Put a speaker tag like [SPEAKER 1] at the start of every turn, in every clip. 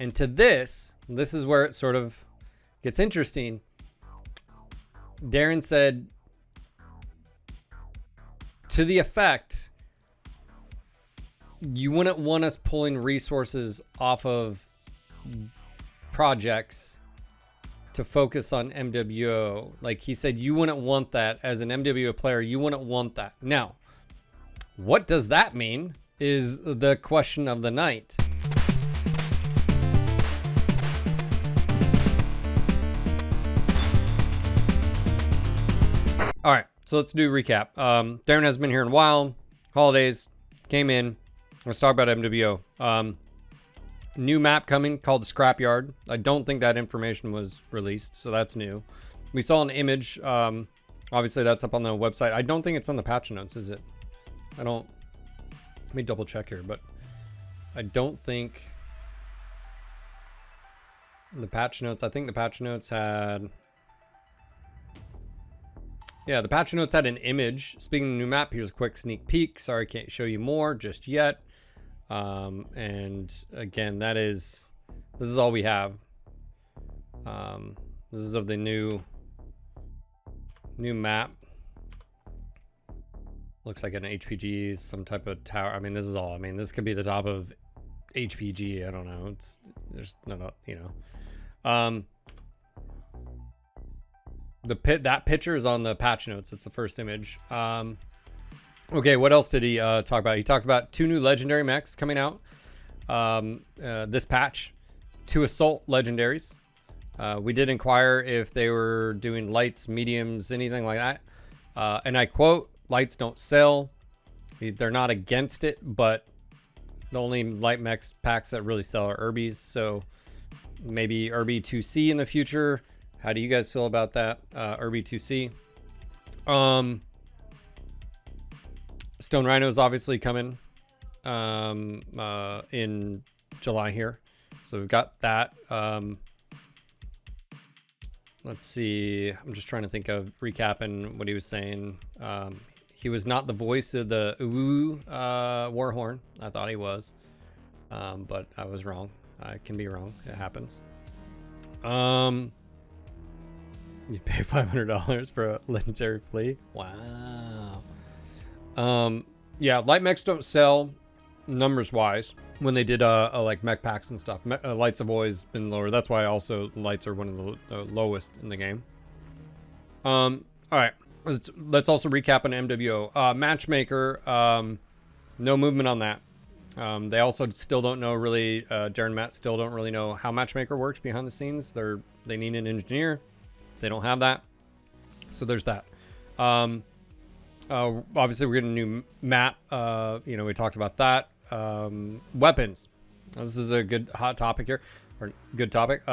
[SPEAKER 1] And to this is where it sort of gets interesting. Daeron said to the effect, you wouldn't want us pulling resources off of projects to focus on MWO. Like he said, you wouldn't want that as an MWO player. You wouldn't want that. Now, what does that mean is the question of the night. All right, so let's do a recap. Daeron hasn't been here in a while. Holidays came in. Let's talk about MWO. New map coming called the Scrapyard. I don't think that information was released, so that's new. We saw an image. Obviously, that's up on the website. I don't think it's on the patch notes, is it? I don't. Let me double check here, but I don't think the patch notes. I think the patch notes had. Yeah, the patch notes had an image. Speaking of the new map, here's a quick sneak peek. Sorry, I can't show you more just yet. And again, this is all we have. This is of the new map. Looks like an HPG, some type of tower. I mean, this is all. I mean, this could be the top of HPG. I don't know. There's no, you know. That picture is on the patch notes. It's the first image. Okay, what else did he talk about? He talked about 2 new legendary mechs coming out this patch. 2 assault legendaries. We did inquire if they were doing lights, mediums, anything like that. And I quote, lights don't sell. They're not against it, but the only light mechs packs that really sell are Urbies. So maybe Urbi 2C in the future. How do you guys feel about that? Urbi 2C. Stone Rhino is obviously coming in July here. So we've got that. Let's see. I'm just trying to think of recapping what he was saying. He was not the voice of the Warhorn. I thought he was. But I was wrong. I can be wrong. It happens. You pay $500 for a legendary flea? Wow. Yeah, light mechs don't sell numbers wise when they did like mech packs and stuff. Lights have always been lower. That's why also lights are one of the lowest in the game. All right, let's also recap on MWO. Matchmaker, no movement on that. They also still don't know really, Daeron and Matt still don't really know how Matchmaker works behind the scenes. They need an engineer. They don't have that. So there's that. Obviously we're getting a new map. You know, we talked about that. Weapons. This is a good hot topic here, or good topic.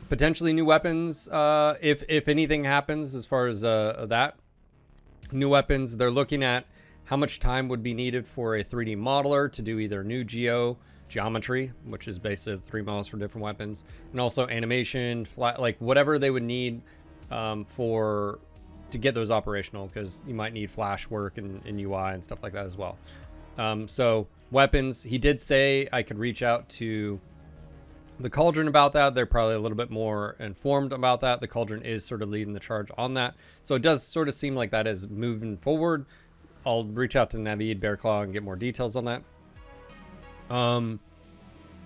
[SPEAKER 1] Potentially new weapons. If anything happens as far as that, new weapons. They're looking at how much time would be needed for a 3D modeler to do either new geometry, which is basically 3 models for different weapons, and also animation, like whatever they would need to get those operational, because you might need flash work and UI and stuff like that as well. So weapons, he did say I could reach out to the Cauldron about that. They're probably a little bit more informed about that. The Cauldron is sort of leading the charge on that. So it does sort of seem like that is moving forward. I'll reach out to Navid Bearclaw and get more details on that.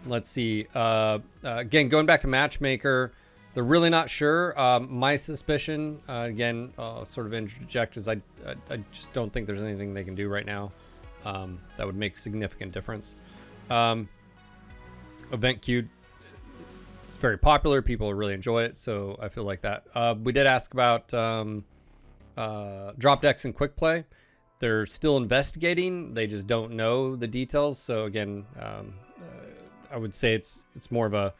[SPEAKER 1] Let's see. Again, going back to Matchmaker, they're really not sure. My suspicion, again, sort of interject, is I just don't think there's anything they can do right now that would make significant difference. Event queue, it's very popular. People really enjoy it, so I feel like that. We did ask about drop decks and quick play. They're still investigating. They just don't know the details. So again, I would say it's more of a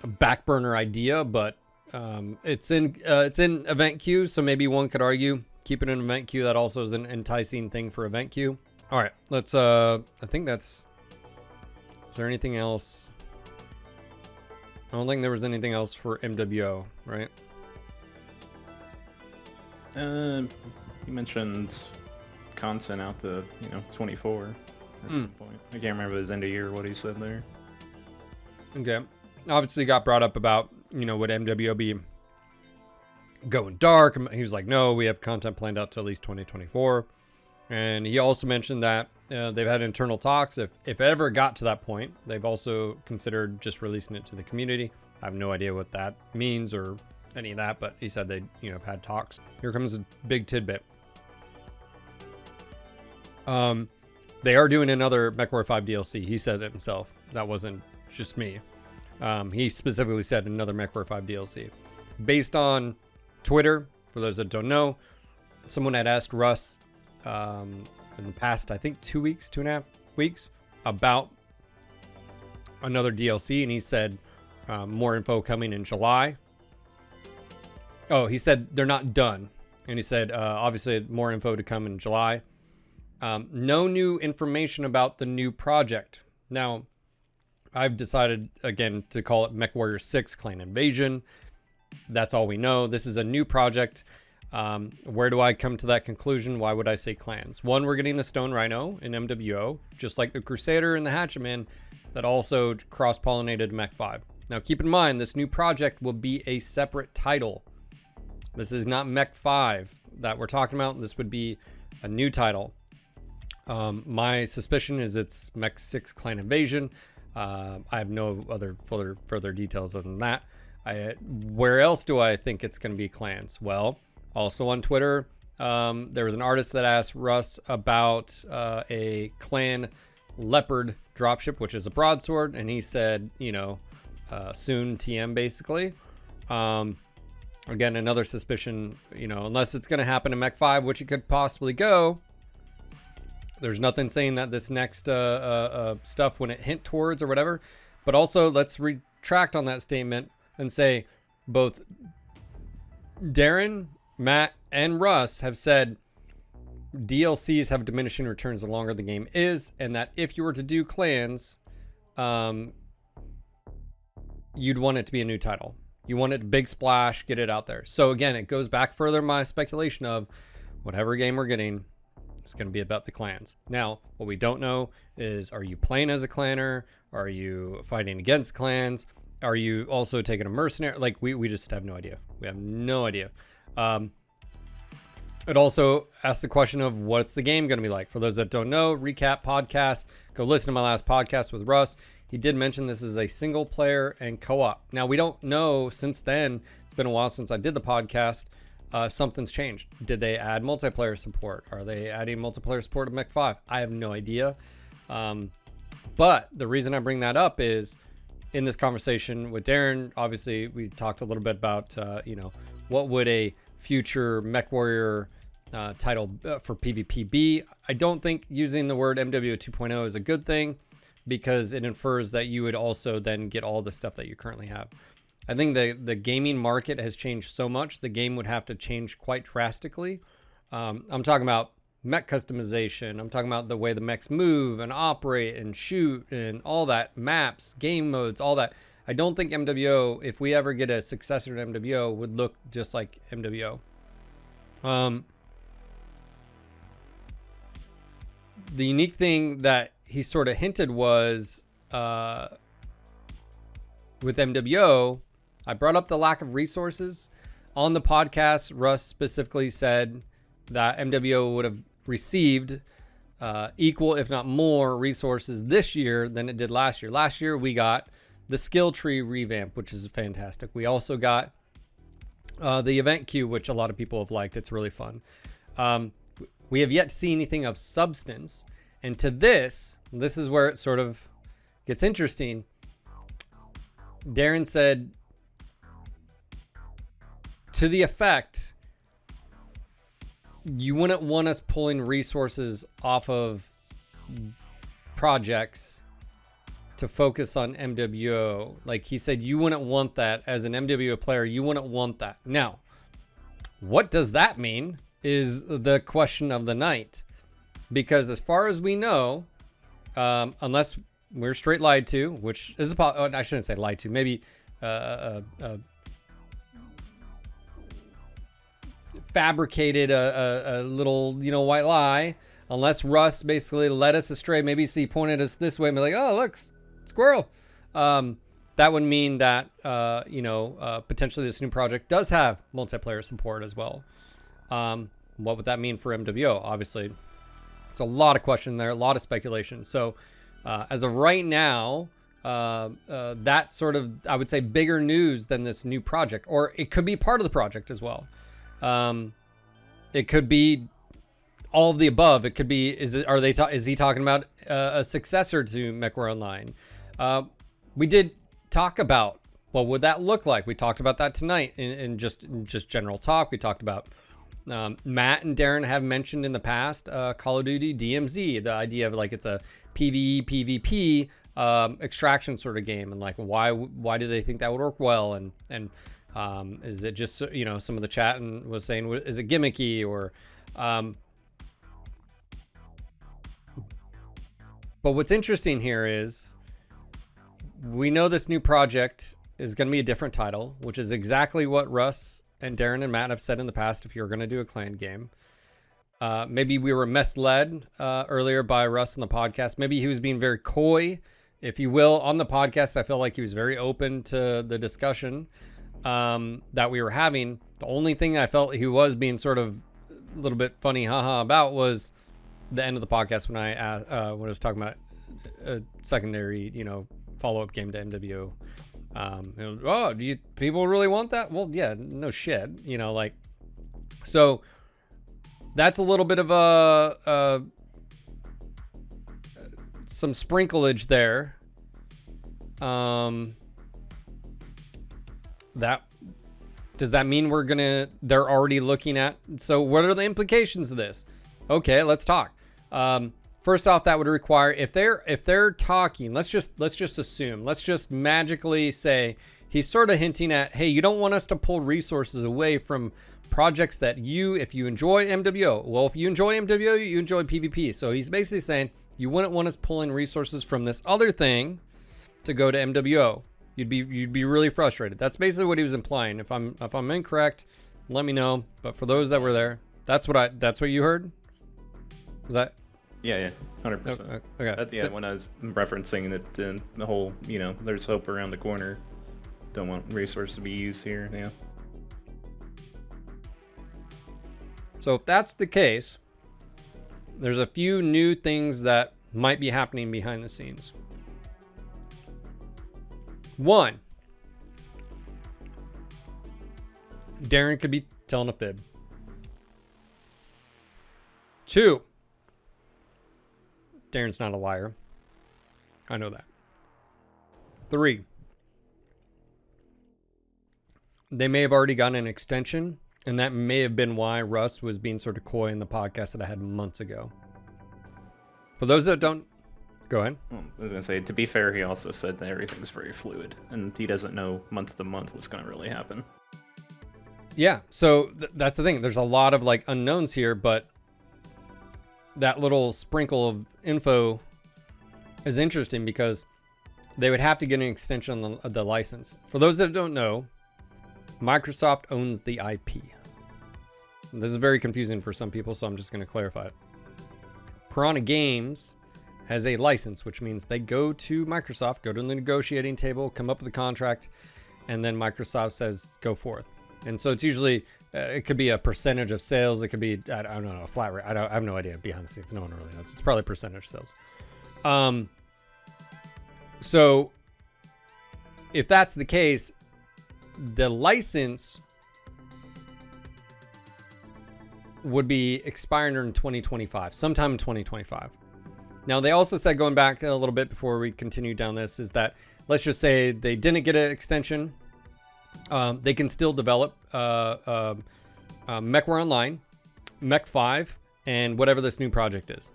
[SPEAKER 1] back burner idea, but it's in event queue. So maybe one could argue keep it in event queue. That also is an enticing thing for event queue. All right, let's. I think that's. Is there anything else? I don't think there was anything else for MWO, right?
[SPEAKER 2] You mentioned content out to 24. at some point. I can't remember if it was end of year or what he said there.
[SPEAKER 1] Okay. Obviously got brought up about, you know, would MWO be going dark? He was like, no, we have content planned out to at least 2024. And he also mentioned that they've had internal talks. If it ever got to that point, they've also considered just releasing it to the community. I have no idea what that means or any of that, but he said they, you know, have had talks. Here comes a big tidbit. They are doing another MechWarrior 5 DLC. He said it himself. That wasn't just me. He specifically said another MechWarrior 5 DLC. Based on Twitter, for those that don't know, someone had asked Russ in the past, I think 2.5 weeks, about another DLC, and he said more info coming in July. Oh, he said they're not done, and he said obviously more info to come in July. No new information about the new project. Now, I've decided again to call it MechWarrior 6 Clan Invasion. That's all we know. This is a new project. Where do I come to that conclusion? Why would I say clans? One, we're getting the Stone Rhino in MWO, just like the Crusader and the Hatchetman that also cross-pollinated Mech 5. Now, keep in mind, this new project will be a separate title. This is not Mech 5 that we're talking about. This would be a new title. My suspicion is it's Mech 6 Clan Invasion. I have no other further details other than that. Where else do I think it's going to be clans? Well, also on Twitter, there was an artist that asked Russ about a clan leopard dropship, which is a broadsword, and he said, you know, soon TM basically. Again, another suspicion, you know, unless it's going to happen in Mech 5, which it could possibly go. There's nothing saying that this next stuff wouldn't hint towards or whatever. But also, let's retract on that statement and say both Daeron, Matt, and Russ have said DLCs have diminishing returns the longer the game is, and that if you were to do clans, you'd want it to be a new title. You want it big splash, get it out there. So again, it goes back further my speculation of whatever game we're getting, it's going to be about the clans. Now, what we don't know is, are you playing as a clanner? Are you fighting against clans? Are you also taking a mercenary? Like, we just have no idea. We have no idea. It also asks the question of what's the game going to be like? For those that don't know, recap podcast, go listen to my last podcast with Russ. He did mention this is a single player and co-op. Now, we don't know since then. It's been a while since I did the podcast. Something's changed. Did they add multiplayer support? Are they adding multiplayer support to Mech 5? I have no idea. But the reason I bring that up is in this conversation with Daeron, obviously we talked a little bit about, you know, what would a future MechWarrior title for PvP be? I don't think using the word MW 2.0 is a good thing because it infers that you would also then get all the stuff that you currently have. I think the gaming market has changed so much, the game would have to change quite drastically. I'm talking about mech customization. I'm talking about the way the mechs move and operate and shoot and all that, maps, game modes, all that. I don't think MWO, if we ever get a successor to MWO, would look just like MWO. The unique thing that he sort of hinted was with MWO, I brought up the lack of resources. On the podcast, Russ specifically said that MWO would have received equal, if not more, resources this year than it did last year. Last year, we got the skill tree revamp, which is fantastic. We also got the event queue, which a lot of people have liked. It's really fun. We have yet to see anything of substance. And to this is where it sort of gets interesting. Daeron said, to the effect, you wouldn't want us pulling resources off of projects to focus on MWO. Like he said, you wouldn't want that as an MWO player. You wouldn't want that. Now, what does that mean is the question of the night. Because as far as we know, unless we're straight lied to, which is I shouldn't say lied to, maybe fabricated a little, you know, white lie. unless Russ basically led us astray. Maybe he pointed us this way and be like, oh, look, squirrel. That would mean that, potentially this new project does have multiplayer support as well. What would that mean for MWO? Obviously, it's a lot of question there, a lot of speculation. So as of right now, that's sort of, I would say, bigger news than this new project, or it could be part of the project as well. It could be all of the above. It could be, is he talking about a successor to MechWarrior Online? We did talk about what would that look like. We talked about that tonight in just general talk. We talked about Matt and Daeron have mentioned in the past Call of Duty DMZ, the idea of like it's a PvE PvP extraction sort of game, and like why do they think that would work well, and is it just, some of the chat and was saying, is it gimmicky, or but what's interesting here is we know this new project is going to be a different title, which is exactly what Russ and Daeron and Matt have said in the past. If you're going to do a clan game, maybe we were misled earlier by Russ on the podcast. Maybe he was being very coy, if you will. On the podcast, I felt like he was very open to the discussion that we were having. The only thing I felt he was being sort of a little bit funny haha about was the end of the podcast when I was talking about a secondary, follow-up game to MWO. Do you people really want that? Well, yeah, no shit, so that's a little bit of some sprinklage there. That does that mean they're already looking at, so what are the implications of this? Okay, let's talk. First off, that would require, if they're talking, let's just assume, let's just magically say he's sort of hinting at, hey, you don't want us to pull resources away from projects that if you enjoy MWO. Well, if you enjoy MWO, you enjoy PvP. So he's basically saying you wouldn't want us pulling resources from this other thing to go to MWO. You'd be really frustrated. That's basically what he was implying. If I'm incorrect, let me know. But for those that were there, that's what you heard? Was that?
[SPEAKER 2] Yeah, 100%.
[SPEAKER 1] Okay.
[SPEAKER 2] When I was referencing that the whole, there's hope around the corner. Don't want resources to be used here. Yeah.
[SPEAKER 1] So if that's the case, there's a few new things that might be happening behind the scenes. One, Daeron could be telling a fib. Two, Daeron's not a liar. I know that. Three, they may have already gotten an extension, and that may have been why Russ was being sort of coy in the podcast that I had months ago. For those that don't, go ahead.
[SPEAKER 2] I was going to say, to be fair, he also said that everything's very fluid, and he doesn't know month to month what's going to really happen.
[SPEAKER 1] Yeah, so that's the thing. There's a lot of like unknowns here, but that little sprinkle of info is interesting because they would have to get an extension on the license. For those that don't know, Microsoft owns the IP. This is very confusing for some people, so I'm just going to clarify it. Piranha Games has a license, which means they go to Microsoft, go to the negotiating table, come up with a contract, and then Microsoft says, go forth. And so it's usually, it could be a percentage of sales. It could be, I don't know, a flat rate. I have no idea behind the scenes. No one really knows. It's probably percentage sales. So if that's the case, the license would be expiring in 2025, sometime in 2025. Now, they also said, going back a little bit before we continue down this, is that let's just say they didn't get an extension. They can still develop MechWarrior Online, MW5, and whatever this new project is.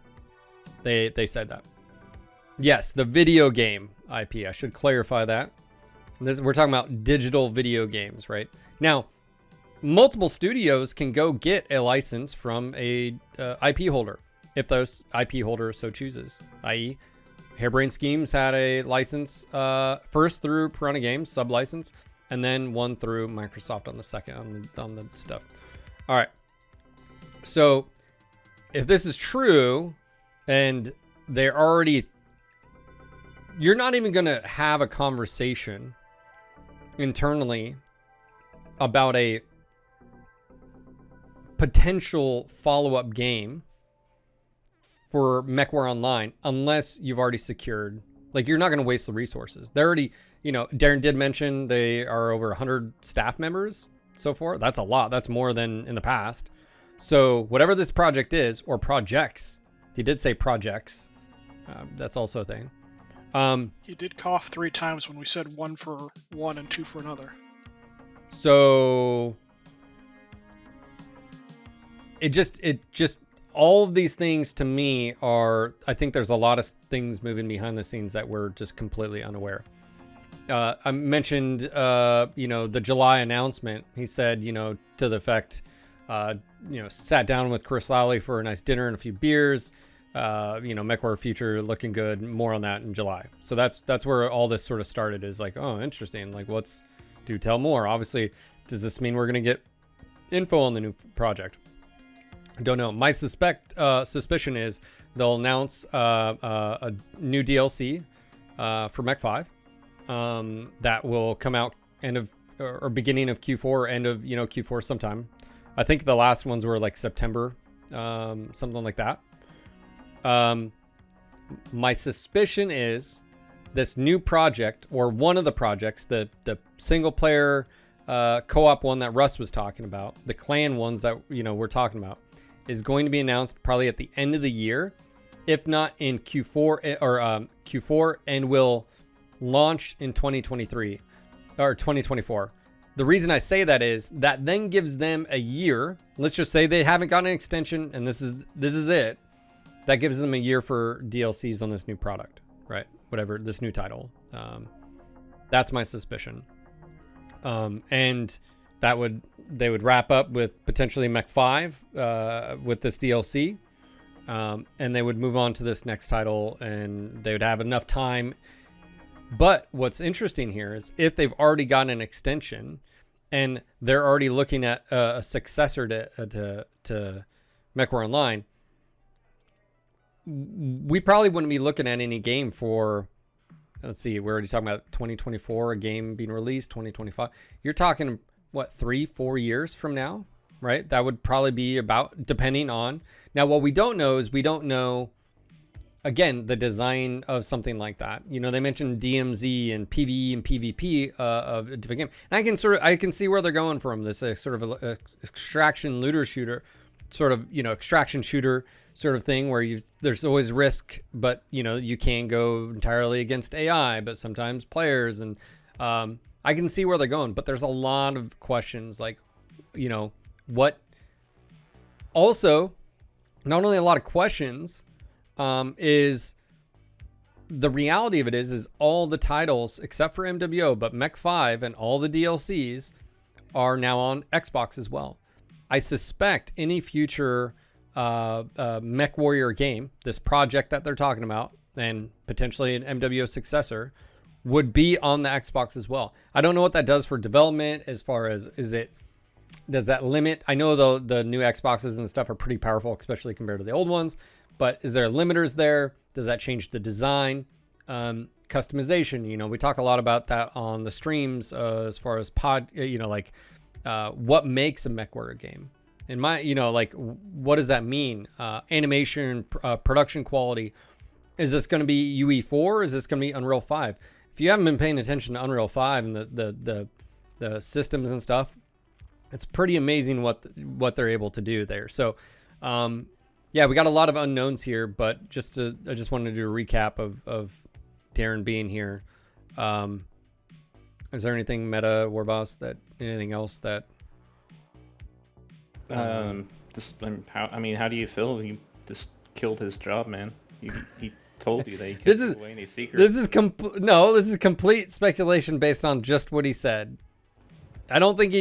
[SPEAKER 1] They said that. Yes, the video game IP. I should clarify that. We're talking about digital video games, right? Now, multiple studios can go get a license from a IP holder if those IP holder so chooses. I.e., Harebrained Schemes had a license first through Piranha Games, sub-license, and then one through Microsoft on the second on the stuff. All right. So if this is true, and they're already, you're not even going to have a conversation internally about a potential follow-up game for MechWarrior Online unless you've already secured, like, you're not going to waste the resources. They're already, you know, Daeron did mention they are over 100 staff members so far. That's a lot. That's more than in the past. So whatever this project is, or projects, he did say projects. That's also a thing.
[SPEAKER 3] He did cough 3 times when we said 1 for one and 2 for another.
[SPEAKER 1] So it just all of these things to me are, I think there's a lot of things moving behind the scenes that we're just completely unaware. I mentioned, you know, the July announcement. He said, you know, to the effect, you know, sat down with Chris Lowley for a nice dinner and a few beers. You know, MechWarrior future looking good. More on that in July. So that's where all this sort of started, is like, oh, interesting. Like, do tell more. Obviously, does this mean we're going to get info on the new project? I don't know. My suspicion is they'll announce a new DLC for MW5 that will come out end of or beginning of Q4, end of, you know, Q4 sometime. I think the last ones were like September, something like that. My suspicion is this new project, or one of the projects, the single player co-op one that Russ was talking about, the clan ones that, you know, we're talking about, is going to be announced probably at the end of the year, if not in Q4 or Q4, and will launch in 2023 or 2024. The reason I say that is that then gives them a year. Let's just say they haven't gotten an extension and this is it. That gives them a year for DLCs on this new product, right? Whatever, this new title. That's my suspicion. And they would wrap up with potentially MW5 with this DLC, and they would move on to this next title, and they would have enough time. But what's interesting here is if they've already gotten an extension and they're already looking at a successor to MechWarrior Online, we probably wouldn't be looking at any game for, let's see, we're already talking about 2024, a game being released, 2025. You're talking, what, 3-4 years from now, right? That would probably be about, depending on. Now, what we don't know is we don't know, again, the design of something like that. You know, they mentioned DMZ and PvE and PvP of a different game. And I can see where they're going from this sort of a extraction looter shooter, sort of, you know, extraction shooter sort of thing where there's always risk, but, you know, you can go entirely against AI, but sometimes players, and I can see where they're going, but there's a lot of questions, like, you know, what, also, not only a lot of questions, is the reality of it is all the titles except for MWO, but MW5 and all the DLCs are now on Xbox as well. I suspect any future MechWarrior game, this project that they're talking about, and potentially an MWO successor, would be on the Xbox as well. I don't know what that does for development, as far as, does that limit? I know the new Xboxes and stuff are pretty powerful, especially compared to the old ones, but is there limiters there? Does that change the design? Customization, you know, we talk a lot about that on the streams, as far as what makes a MechWarrior game? In my, you know, like, what does that mean? Animation, production quality. Is this going to be UE4? Is this going to be Unreal 5? If you haven't been paying attention to Unreal 5 and the systems and stuff, it's pretty amazing what they're able to do there. So, yeah, we got a lot of unknowns here, but I just wanted to do a recap of Daeron being here. Is there anything meta, Warboss, anything else that?
[SPEAKER 2] How do you feel? He just killed his job, man. He told you that he couldn't give away any secrets.
[SPEAKER 1] This is complete speculation based on just what he said. I don't think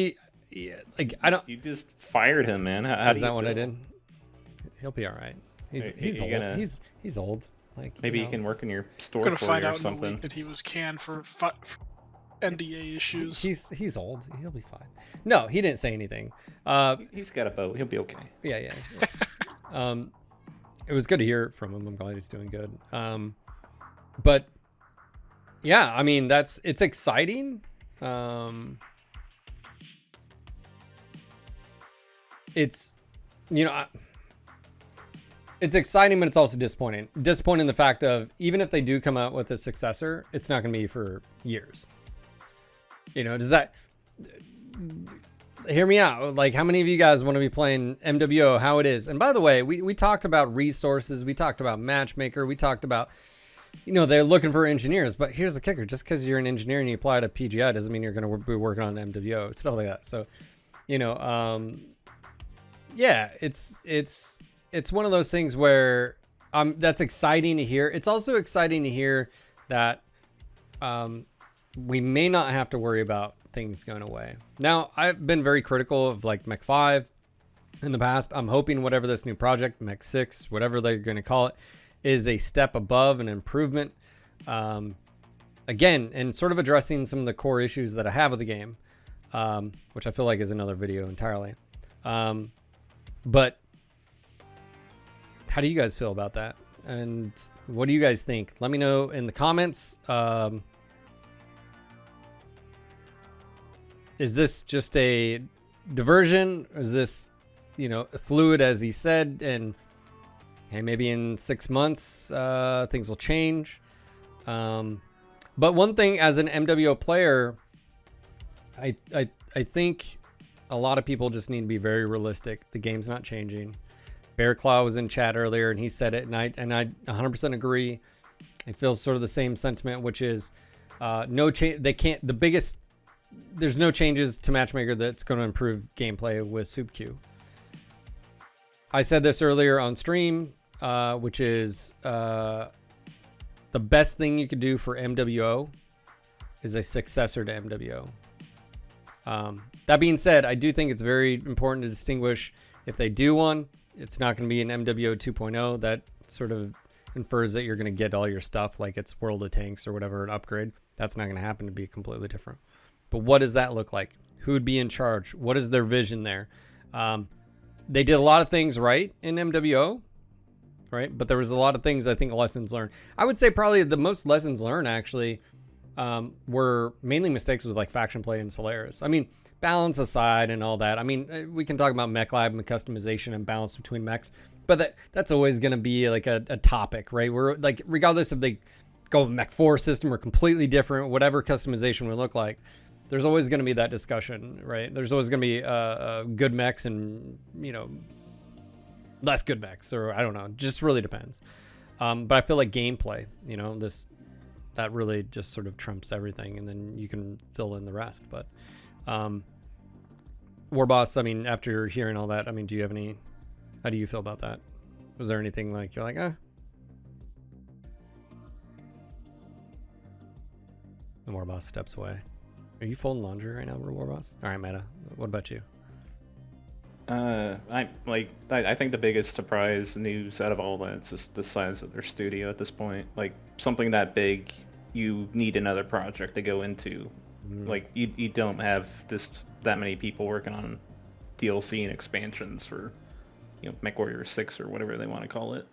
[SPEAKER 1] You
[SPEAKER 2] just fired him, man. How
[SPEAKER 1] is that what I did? He'll be all right. He's old. He's old. Like,
[SPEAKER 2] maybe he can work in your store
[SPEAKER 3] for
[SPEAKER 2] you or something.
[SPEAKER 3] Find out in the week that he was canned for NDA issues.
[SPEAKER 1] He's old. He'll be fine. No, he didn't say anything.
[SPEAKER 2] He's got a boat. He'll be okay.
[SPEAKER 1] Yeah. it was good to hear from him. I'm glad he's doing good. But yeah, I mean, it's exciting. It's, you know, it's exciting, but it's also disappointing. Disappointing in the fact of, even if they do come out with a successor, it's not going to be for years. You know, does that, hear me out? Like, how many of you guys want to be playing MWO, how it is? And by the way, we talked about resources. We talked about Matchmaker. We talked about, you know, they're looking for engineers. But here's the kicker. Just because you're an engineer and you apply to PGI doesn't mean you're going to be working on MWO, stuff like that. So, you know, yeah, it's one of those things where that's exciting to hear. It's also exciting to hear that we may not have to worry about things going away. Now, I've been very critical of like MW5 in the past. I'm hoping whatever this new project, MW6, whatever they're going to call it, is a step above, an improvement. Again, and sort of addressing some of the core issues that I have with the game, which I feel like is another video entirely. But how do you guys feel about that? And what do you guys think? Let me know in the comments. Is this just a diversion? Is this, you know, fluid as he said? And hey, maybe in 6 months, things will change. But one thing as an MWO player, I think a lot of people just need to be very realistic. The game's not changing. Bear Claw was in chat earlier and he said it, and I 100% agree. It feels sort of the same sentiment, which is no change. They can't. There's no changes to Matchmaker that's going to improve gameplay with Soup Q. I said this earlier on stream, which is the best thing you could do for MWO is a successor to MWO. That being said, I do think it's very important to distinguish if they do one. It's not going to be an MWO 2.0. That sort of infers that you're going to get all your stuff like it's World of Tanks or whatever, an upgrade. That's not going to happen to be completely different. But what does that look like? Who would be in charge? What is their vision there? They did a lot of things right in MWO, right? But there was a lot of things, I think, lessons learned. I would say probably the most lessons learned actually were mainly mistakes with like faction play and Solaris. I mean, balance aside and all that. I mean, we can talk about mech lab and the customization and balance between mechs, but that's always going to be like a topic, right? We're like, regardless if they go with mech 4 system or completely different, whatever customization would look like, there's always going to be that discussion, right? There's always going to be good mechs and, you know, less good mechs, or I don't know, just really depends. But I feel like gameplay, you know, that really just sort of trumps everything, and then you can fill in the rest. But Warboss, I mean, after hearing all that, I mean, how do you feel about that? Was there anything like you're like, The Warboss steps away. Are you folding laundry right now, Warboss? All right, Meta. What about you?
[SPEAKER 2] I think the biggest surprise news out of all that is just the size of their studio at this point. Like, something that big, you need another project to go into. Like, you don't have that many people working on DLC and expansions for, you know, MechWarrior 6 or whatever they want to call it.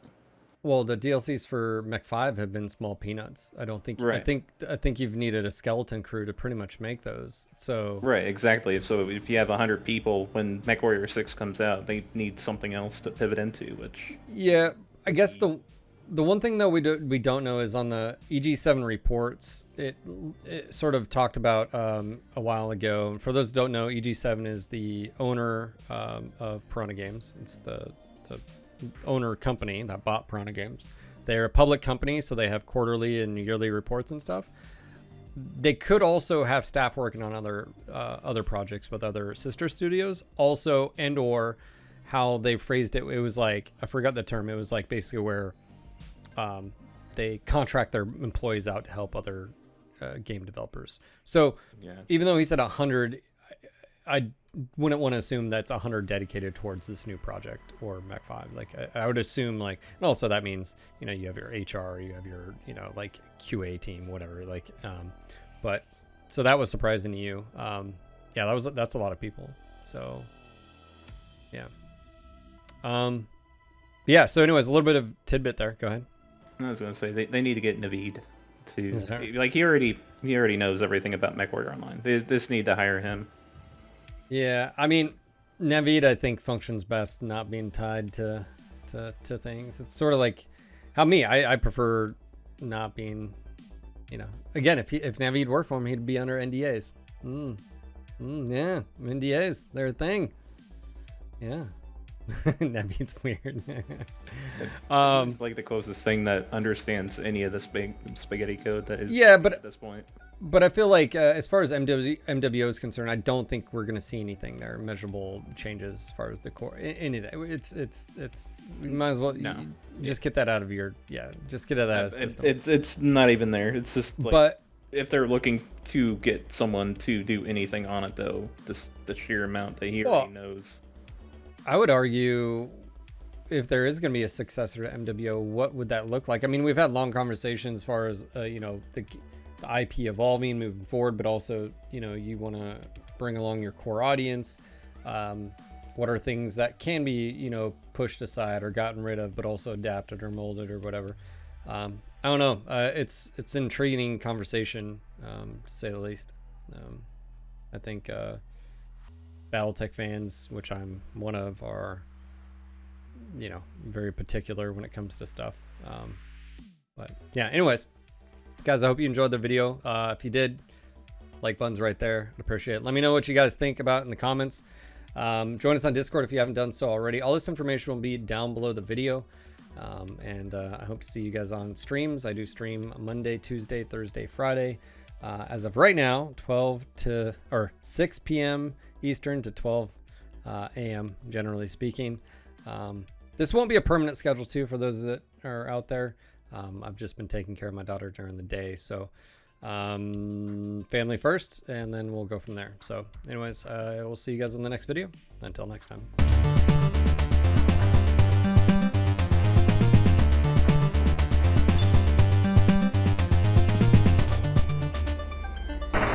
[SPEAKER 1] Well, the DLCs for Mech5 have been small peanuts. I don't think. Right. I think you've needed a skeleton crew to pretty much make those. So. Right.
[SPEAKER 2] Exactly. So if you have 100 people when MechWarrior 6 comes out, they need something else to pivot into. Which.
[SPEAKER 1] Yeah, I guess the one thing though we don't know is on the EG7 reports. It sort of talked about a while ago. For those who don't know, EG7 is the owner of Piranha Games. It's the owner company that bought Piranha Games. They're a public company, so they have quarterly and yearly reports and stuff. They could also have staff working on other projects with other sister studios also, and or how they phrased it, it was like, I forgot the term, it was like basically where they contract their employees out to help other game developers. So yeah. Even though he said 100, I wouldn't want to assume that's 100 dedicated towards this new project or Mech5. Like I would assume, like, and also that means, you know, you have your HR, you have your, you know, like QA team, whatever, like, but so that was surprising to you. Yeah, that's a lot of people. So yeah. Yeah. So, anyways, a little bit of tidbit there. Go ahead.
[SPEAKER 2] I was gonna say they need to get Naveed
[SPEAKER 1] Is
[SPEAKER 2] to
[SPEAKER 1] that-
[SPEAKER 2] like he already knows everything about MechWarrior Online. They just need to hire him.
[SPEAKER 1] Yeah. I mean, Navid, I think, functions best not being tied to things. It's sort of like how I prefer not being, you know, again, if Navid worked for him, he'd be under NDAs. Yeah, NDAs, they're a thing. Yeah. Navid's weird.
[SPEAKER 2] It's like the closest thing that understands any of this big spaghetti code that is at this point.
[SPEAKER 1] But I feel like as far as MWO is concerned, I don't think we're going to see anything there, measurable changes as far as the core. Any of that. It's you might as well just get that out of your just get it out of the system.
[SPEAKER 2] It's not even there. It's just like,
[SPEAKER 1] but
[SPEAKER 2] if they're looking to get someone to do anything on it, though, the sheer amount that he already knows.
[SPEAKER 1] I would argue if there is going to be a successor to MWO, what would that look like? I mean, we've had long conversations as far as you know, the IP evolving, moving forward, but also, you know, you want to bring along your core audience. What are things that can be, you know, pushed aside or gotten rid of, but also adapted or molded or whatever? I don't know. It's intriguing conversation, to say the least. I think BattleTech fans, which I'm one of, are, you know, very particular when it comes to stuff. But yeah, anyways. Guys, I hope you enjoyed the video. If you did, like button's right there. I'd appreciate it. Let me know what you guys think about in the comments. Join us on Discord if you haven't done so already. All this information will be down below the video. And I hope to see you guys on streams. I do stream Monday, Tuesday, Thursday, Friday. As of right now, 6 p.m. Eastern to 12 a.m. generally speaking. This won't be a permanent schedule too for those that are out there. I've just been taking care of my daughter during the day, so family first, and then we'll go from there. So anyways, we'll see you guys in the next video. Until next time.